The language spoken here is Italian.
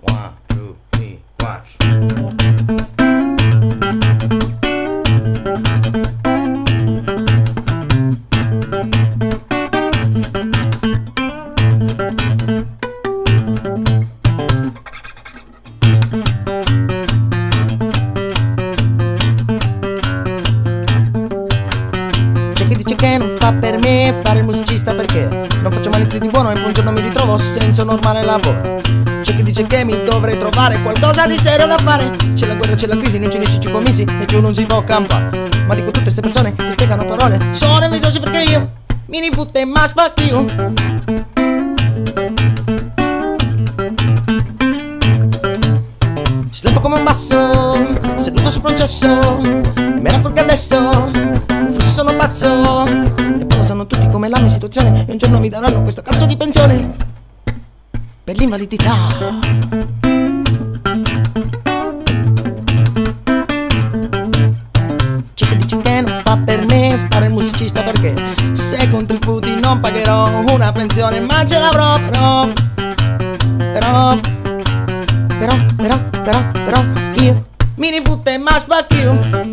1, 2, 3, 4. C'è chi dice che non fa per me fare il musicista perché non faccio mai niente di buono e poi un giorno mi ritrovo senza un normale lavoro. C'è chi dice che mi dovrei trovare qualcosa di serio da fare. C'è la guerra, c'è la crisi, non ce ne sono 5 mesi e giù non si può campare. Ma dico tutte queste persone che spiegano parole sono invidiosi perché io mi rifutte e ma spacchio. Sleppo come un basso, seduto sopra un cesso. Mi raccolgo adesso, forse sono pazzo. E poi lo sanno tutti come la mia situazione. E un giorno mi daranno questo cazzo di pensione per l'invalidità. C'è chi dice che non fa per me fare il musicista perché se contributi non pagherò una pensione, ma ce l'avrò però io mi rifutte e ma spacchio.